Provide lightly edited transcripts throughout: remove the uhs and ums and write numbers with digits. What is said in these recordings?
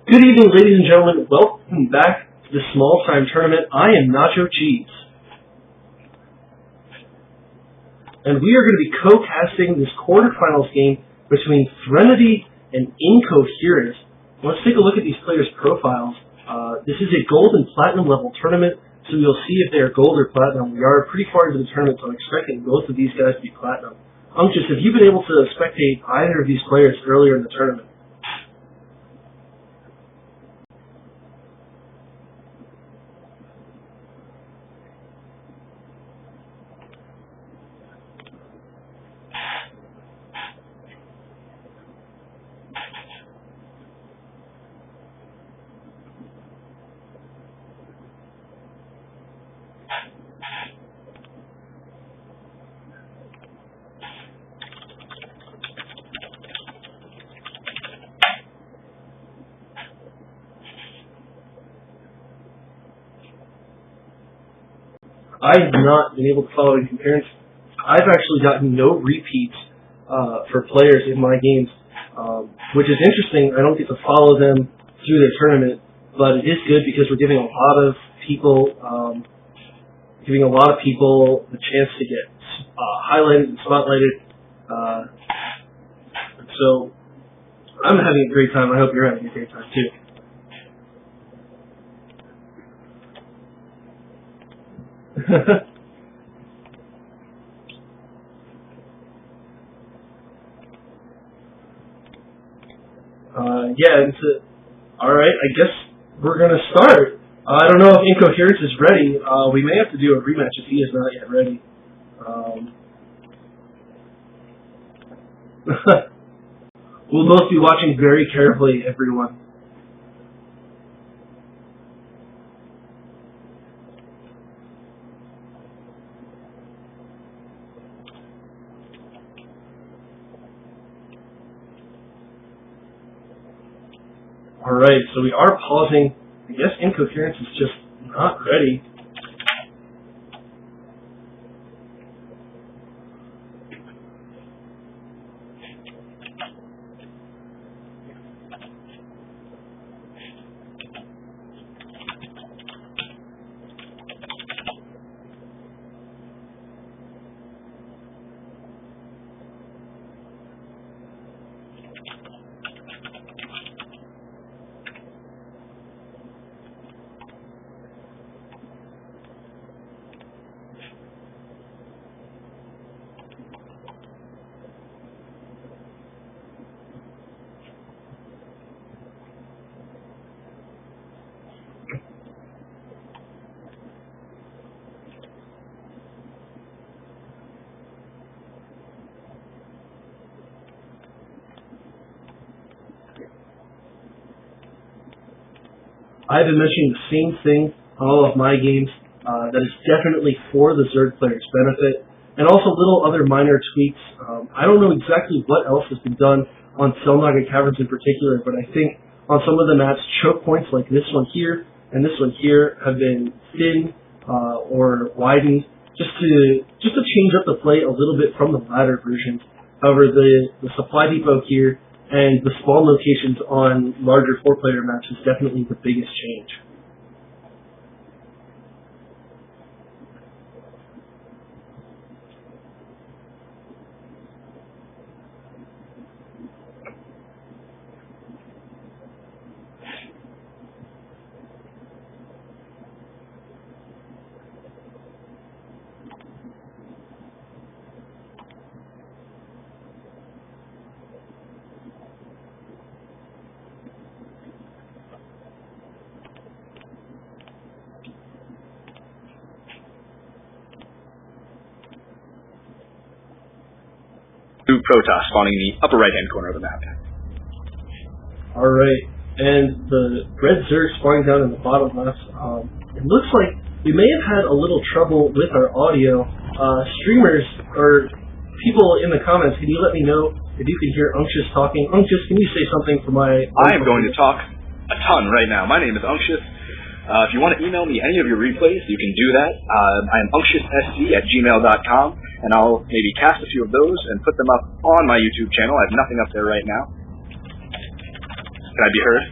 Good evening, ladies and gentlemen. Welcome back to the Small Time Tournament. I am Nacho Cheese. And we are going to be co-casting this quarterfinals game between Threnody and Incoherence. Let's take a look at these players' profiles. This is a gold and platinum level tournament, so you'll see if they are gold or platinum. We are pretty far into the tournament, so I'm expecting both of these guys to be platinum. Unctuous, have you been able to spectate either of these players earlier in the tournament? I have not been able to follow Incoherence. I've actually gotten no repeats for players in my games, which is interesting. I don't get to follow them through the tournament, but it is good because we're giving a lot of people the chance to get highlighted and spotlighted. So I'm having a great time. I hope you're having a great time too. Yeah, alright, I guess we're going to start. I don't know if Incoherence is ready. We may have to do a rematch if he is not yet ready. We'll both be watching very carefully, everyone. Alright, so we are pausing. I guess Incoherence is just not ready. I've been mentioning the same thing on all of my games. That is definitely for the Zerg player's benefit, and also little other minor tweaks. I don't know exactly what else has been done on Selnaga Caverns in particular, but I think on some of the maps, choke points like this one here and this one here have been thinned or widened just to change up the play a little bit from the latter versions. However, the supply depot here and the spawn locations on larger 4-player maps is definitely the biggest change. Two Protoss spawning in the upper right-hand corner of the map. Alright, and the red Zerg spawning down in the bottom left. It looks like we may have had a little trouble with our audio. Streamers, or people in the comments, can you let me know if you can hear Unctuous talking? Unctuous, can you say something for my... I am going to talk a ton right now. My name is Unctuous. If you want to email me any of your replays, you can do that. I am unctioussc@gmail.com, and I'll maybe cast a few of those and put them up on my YouTube channel. I have nothing up there right now. Can I be heard?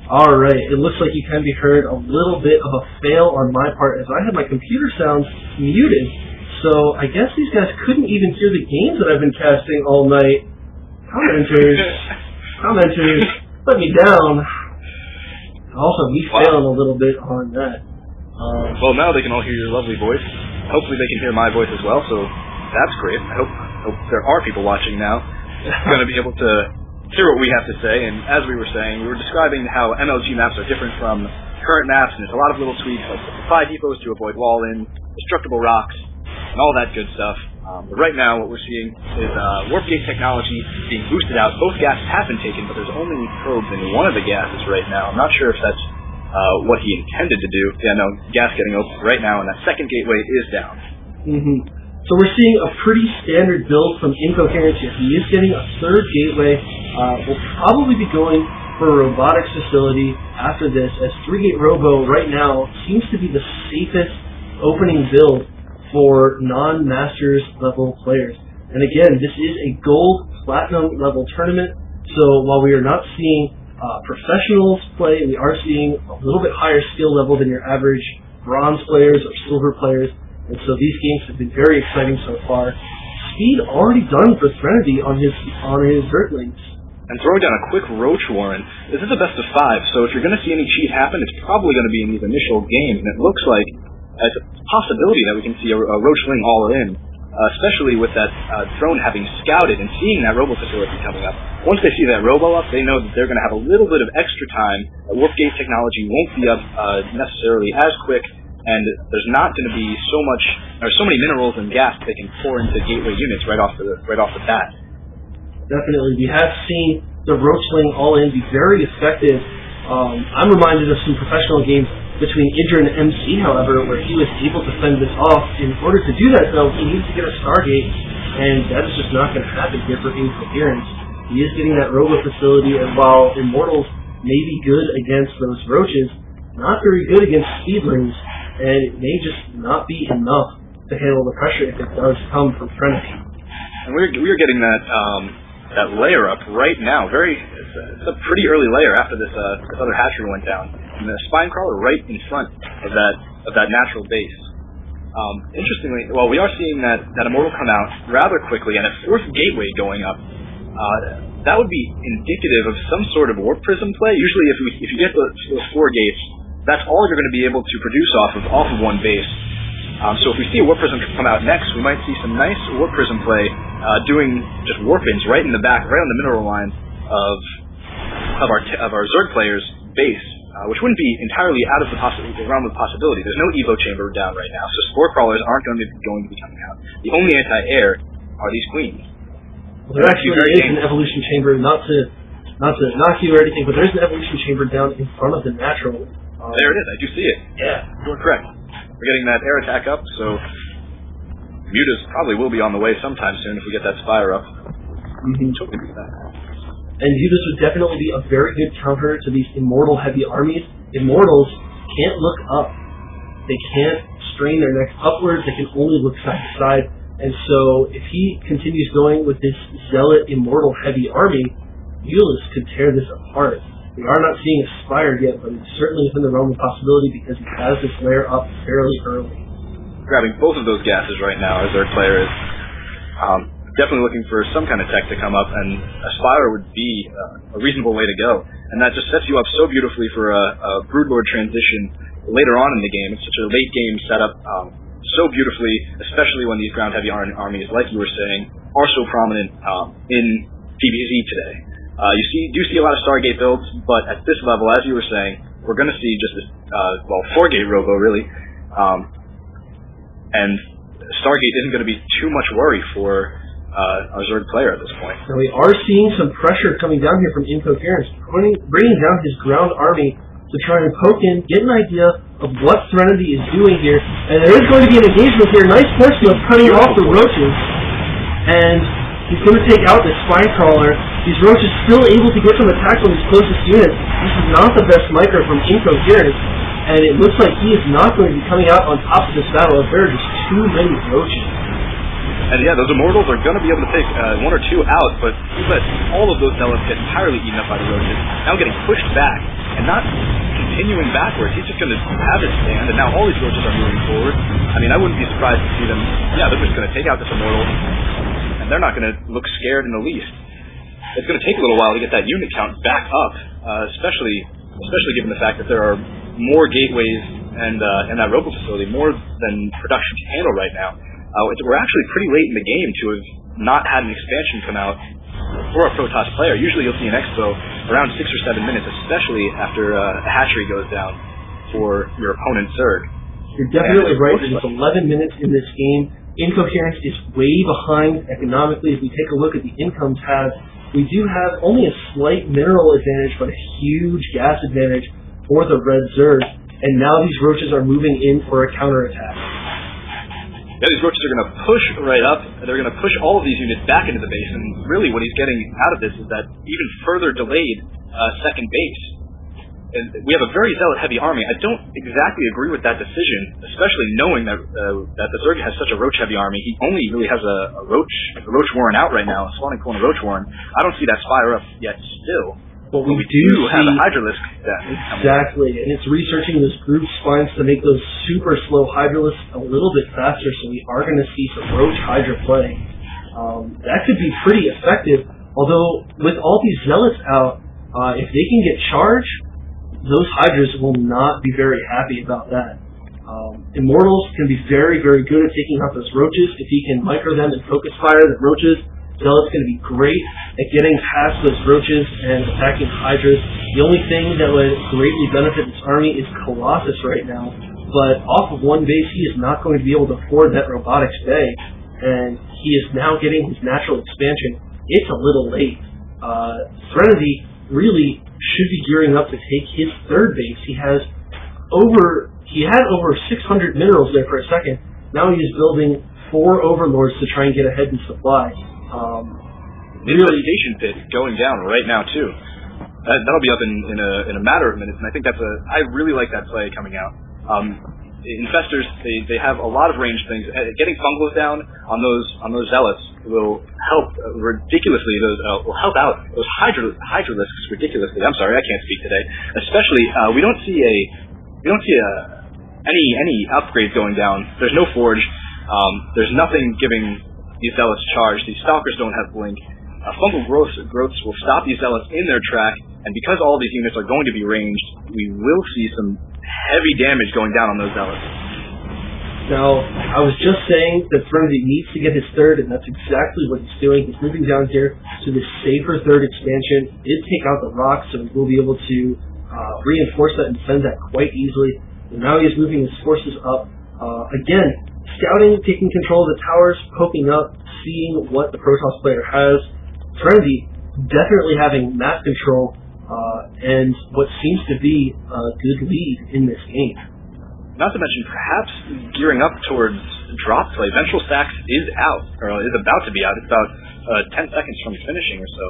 Alright, it looks like you can be heard a little bit of a fail on my part as I had my computer sounds muted. So I guess these guys couldn't even hear the games that I've been casting all night. Commenters, let me down. Also, me failing a little bit on that. Well, now they can all hear your lovely voice. Hopefully they can hear my voice as well, so that's great. I hope there are people watching now going to be able to hear what we have to say. And as we were saying, we were describing how MLG maps are different from current maps, and there's a lot of little tweaks like supply depots to avoid wall-in, destructible rocks, and all that good stuff. But right now, what we're seeing is warp gate technology being boosted out. Both gases have been taken, but there's only probes in one of the gases right now. I'm not sure if that's what he intended to do. Yeah, no, gas getting open right now, and that second gateway is down. So we're seeing a pretty standard build from Incoherence here. He is getting a third gateway. We'll probably be going for a robotics facility after this, as 3-gate Robo right now seems to be the safest opening build for non-Masters level players. And again, this is a gold, platinum level tournament, so while we are not seeing professionals play, we are seeing a little bit higher skill level than your average bronze players or silver players. And so these games have been very exciting so far. Speed already done for Threnody on his Zerglings. And throwing down a quick Roach Warren. This is a best of 5, so if you're going to see any cheat happen, it's probably going to be in these initial games. And it looks like it's a possibility that we can see a Roachling all in, especially with that drone having scouted and seeing that Robo facility coming up. Once they see that Robo up, they know that they're going to have a little bit of extra time. Warp gate technology won't be up necessarily as quick, and there's not going to be so many minerals and gas that they can pour into gateway units right off the bat. Definitely, we have seen the Roachling all-in be very effective. I'm reminded of some professional games between Idra and MC, however, where he was able to fend this off. In order to do that, though, he needs to get a Stargate, and that is just not going to happen here for Incoherence. He is getting that Robo facility, and while Immortals may be good against those Roaches, not very good against Speedlings, and it may just not be enough to handle the pressure if it does come from Threnody. And we're getting that layer up right now. It's a pretty early layer after this other hatchery went down, and the spine crawler right in front of that natural base. Interestingly, well, we are seeing that Immortal come out rather quickly, and a fourth gateway going up. That would be indicative of some sort of warp prism play. Usually, if you get those 4 gates, that's all you're going to be able to produce off of one base. So if we see a warp prism come out next, we might see some nice warp prism play, doing just warp-ins right in the back, right on the mineral line of our Zerg players' base, which wouldn't be entirely out of the realm of possibility. There's no Evo chamber down right now, so spore crawlers aren't going to be coming out. The only anti-air are these queens. Well, there actually is an evolution chamber, not to knock you or anything, but there's an evolution chamber down in front of the natural. There it is. I do see it. Yeah. You're correct. We're getting that air attack up, so Mutas probably will be on the way sometime soon if we get that Spire up. Totally do that. And Mutas would definitely be a very good counter to these Immortal-heavy armies. Immortals can't look up. They can't strain their necks upwards. They can only look side to side. And so if he continues going with this Zealot Immortal-heavy army, Mutas could tear this apart. We are not seeing a Spire yet, but it's certainly within the realm of possibility because he has this layer up fairly early. Grabbing both of those gases right now as our player is definitely looking for some kind of tech to come up, and a Spire would be a reasonable way to go. And that just sets you up so beautifully for a Broodlord transition later on in the game. It's such a late game setup so beautifully, especially when these ground-heavy armies, like you were saying, are so prominent in PvZ today. You do see a lot of Stargate builds, but at this level, as you were saying, we're going to see just this, 4-gate Robo, really. And Stargate isn't going to be too much worry for our Zerg player at this point. Now we are seeing some pressure coming down here from Incoherence, bringing down his ground army to try and poke in, get an idea of what Threnody is doing here. And there is going to be an engagement here. Nice force of cutting off the Roaches. And he's going to take out this Spine Crawler. These Roaches still able to get some attacks on his closest units. This is not the best micro from Incoherence, and it looks like he is not going to be coming out on top of this battle if there are just too many Roaches. And yeah, those Immortals are going to be able to take 1 or 2 out, but you let all of those Zealots get entirely eaten up by the Roaches, now getting pushed back and not continuing backwards. He's just going to have his stand, and now all these roaches are moving forward. I mean, I wouldn't be surprised to see them, they're just going to take out this Immortal, and they're not going to look scared in the least. It's going to take a little while to get that unit count back up, especially given the fact that there are more gateways and that robo facility, more than production can handle right now. We're actually pretty late in the game to have not had an expansion come out for a Protoss player. Usually you'll see an expo around 6 or 7 minutes, especially after a hatchery goes down for your opponent's Zerg. You're definitely right. It's 11 minutes in this game. Incoherence is way behind economically. If we take a look at the income tab, we do have only a slight mineral advantage, but a huge gas advantage for the red Zerg. And now these roaches are moving in for a counterattack. Yeah, these roaches are going to push right up. They're going to push all of these units back into the base, and really what he's getting out of this is that even further delayed second base. And we have a very zealot-heavy army. I don't exactly agree with that decision, especially knowing that the Zerg has such a roach-heavy army. He only really has a roach warren out right now, a spawning clone roach warren. I don't see that spire up yet still. But we do have a Hydralisk. Exactly, and it's researching those group spines to make those super slow Hydralisks a little bit faster, so we are going to see some Roach Hydra play. That could be pretty effective, although with all these Zealots out, if they can get charged, those Hydras will not be very happy about that. Immortals can be very, very good at taking out those Roaches. If he can micro them and focus fire the Roaches, Zealot's going to be great at getting past those Roaches and attacking Hydras. The only thing that would greatly benefit this army is Colossus right now, but off of one base, he is not going to be able to afford that Robotics Bay, and he is now getting his natural expansion. It's a little late. Threnody really should be gearing up to take his third base. He had over 600 minerals there for a second. Now he is building 4 overlords to try and get ahead in supply. Infestation pit going down right now too. That'll be up in a matter of minutes, and I think I really like that play coming out. Infestors, they have a lot of ranged things. Getting fungals down on those zealots will help ridiculously. Will help out those hydralisks ridiculously. I'm sorry, I can't speak today. Especially, we don't see any upgrades going down. There's no forge. There's nothing giving these zealots charge. These stalkers don't have blink. Fungal growths will stop these zealots in their track, and because all these units are going to be ranged, we will see some heavy damage going down on those zealots. Now, I was just saying that Threnody needs to get his third, and that's exactly what he's doing. He's moving down here to this safer third expansion. He did take out the rocks, so we will be able to reinforce that and defend that quite easily. And now he is moving his forces up. Again, scouting, taking control of the towers, poking up, seeing what the Protoss player has. Threnody definitely having map control and what seems to be a good lead in this game. Not to mention perhaps gearing up towards drop play. Ventral Stacks is out, or is about to be out. It's about 10 seconds from finishing or so.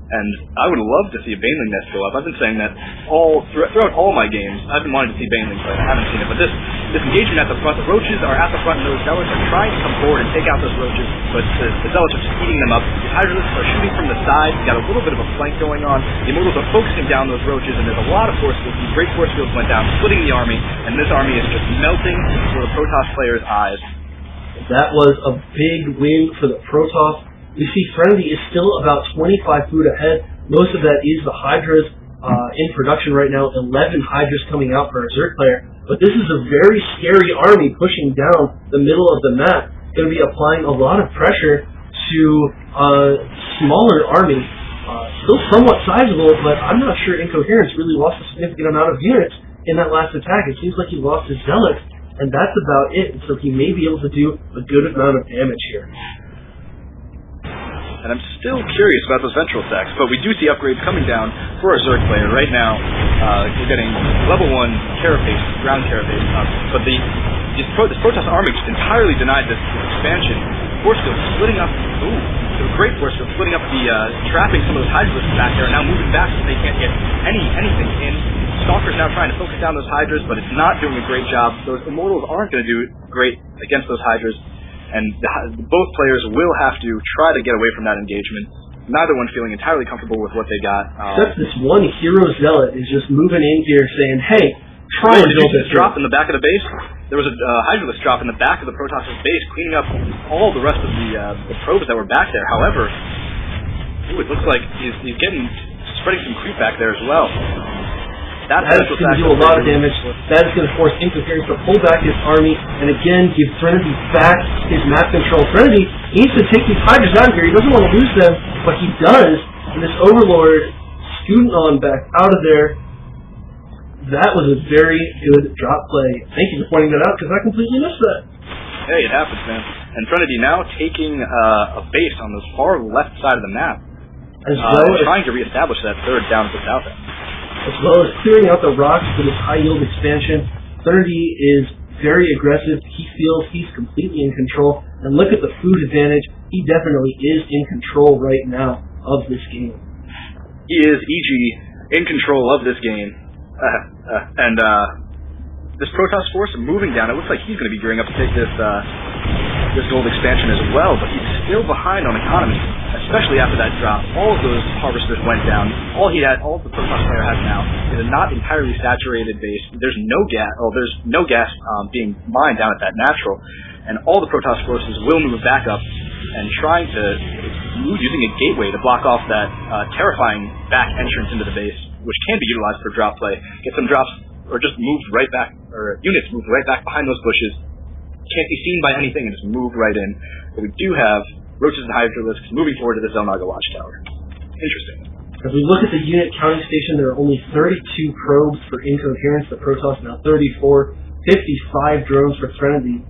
And I would love to see a Baneling nest go up. I've been saying that throughout all my games. I've been wanting to see Baneling play. I haven't seen it. But this engagement at the front, the Roaches are at the front, and those Zealots are trying to come forward and take out those Roaches, but the Zealots are just eating them up. The Hydralisks are shooting from the side. You got a little bit of a flank going on. The Immortals are focusing down those Roaches, and there's a lot of force fields. These great force fields went down, splitting the army, and this army is just melting before the Protoss players' eyes. That was a big win for the Protoss. We see Threnody is still about 25 food ahead. Most of that is the Hydras in production right now. 11 Hydras coming out for a Zerg player. But this is a very scary army pushing down the middle of the map. Going to be applying a lot of pressure to a smaller army. Still somewhat sizable, but I'm not sure Incoherence really lost a significant amount of units in that last attack. It seems like he lost his Zealots, and that's about it. So he may be able to do a good amount of damage here. And I'm still curious about those ventral stacks, but we do see upgrades coming down for a Zerg player. Right now, we're getting level 1 carapace, ground carapace, but this Protoss army just entirely denied this expansion. Force field splitting up, the great force field splitting up trapping some of those Hydralisks back there, and now moving back so they can't get anything in. Stalker's now trying to focus down those Hydras, but it's not doing a great job. Those Immortals aren't going to do great against those Hydras. And both players will have to try to get away from that engagement. neither one feeling entirely comfortable with what they got. Except this one hero zealot is just moving in here saying, hey, try and build this drop in the back of the base. There was a Hydralisk drop in the back of the Protoss' base, cleaning up all the rest of the probes that were back there. However, it looks like he's spreading some creep back there as well. That is going to do a lot of damage. That is going to force Incoherence to pull back his army and again give Threnody back his map control. Threnody needs to take these Hydras out of here. He doesn't want to lose them, but he does. And this Overlord scooting on back out of there. That was a very good drop play. Thank you for pointing that out because I completely missed that. Hey, it happens, man. And Threnody now taking a base on the far left side of the map, as well as trying to reestablish that third down at the south end. As well as clearing out the rocks for this high-yield expansion. Threnody is very aggressive. He feels he's completely in control. And look at the food advantage. He definitely is in control right now of this game. He is, EG, in control of this game. And this Protoss force moving down, it looks like he's going to be gearing up to take this gold expansion as well, but he's still behind on economy, especially after that drop. All of those harvesters went down. All the Protoss player has now is a not entirely saturated base. There's no gas being mined down at that natural, and all the Protoss forces will move back up and trying to move using a gateway to block off that terrifying back entrance into the base, which can be utilized for drop play. Get some drops, or just moved right back, or units moved right back behind those bushes. Can't be seen by anything and just move right in. But we do have Roaches and Hydralisks moving forward to the Zelnaga Watchtower. Interesting. As we look at the unit counting station, there are only 32 probes for Incoherence. The Protoss now 34, 55 drones for Threnody.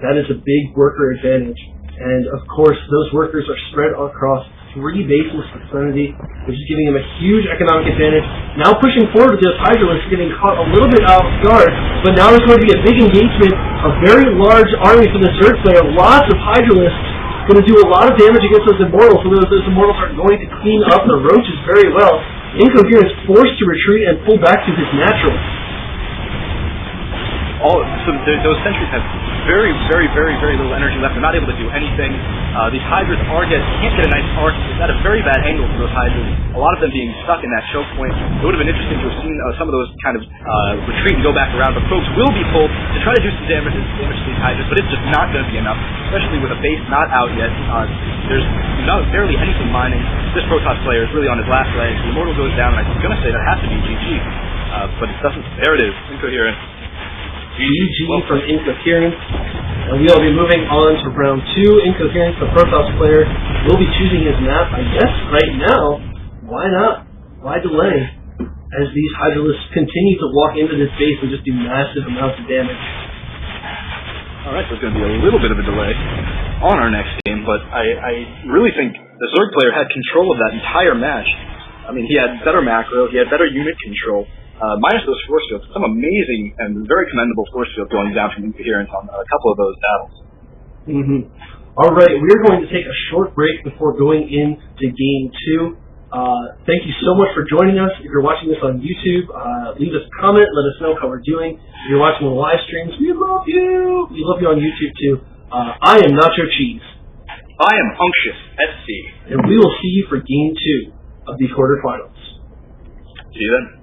That is a big worker advantage. And of course, those workers are spread across 3 bases for Threnody, which is giving him a huge economic advantage. Now pushing forward with those Hydralisks, getting caught a little bit off guard, but now there's going to be a big engagement, a very large army for the Zerg player, lots of Hydralisks, going to do a lot of damage against those Immortals, so those Immortals are going to clean up the Roaches very well. Incoherence forced to retreat and pull back to his natural. Those sentries have very, very, very, very little energy left. They're not able to do anything. These Hydras can't get a nice arc. It's at a very bad angle for those Hydras. A lot of them being stuck in that choke point. It would have been interesting to have seen some of those kind of retreat and go back around. But probes will be pulled to try to do some damage to these Hydras, but it's just not going to be enough, especially with a base not out yet. There's barely anything mining. This Protoss player is really on his last legs. The Immortal goes down, and I'm going to say that has to be GG. But it doesn't. There it is. Incoherence. GG from Incoherence. And we'll be moving on to round 2. Incoherence, the Protoss player, will be choosing his map. I guess right now, why not? Why delay? As these Hydralisks continue to walk into this base and just do massive amounts of damage. Alright, so it's going to be a little bit of a delay on our next game, but I really think the Zerg player had control of that entire match. I mean, he had better macro, he had better unit control. Minus those force fields, some amazing and very commendable force field going down from Incoherence on a couple of those battles. All right, we're going to take a short break before going into Game 2. Thank you so much for joining us. If you're watching this on YouTube, leave us a comment, let us know how we're doing. If you're watching the live streams, we love you! We love you on YouTube too. I am Nacho Cheese. I am Unctious SC. And we will see you for Game 2 of the quarterfinals. See you then.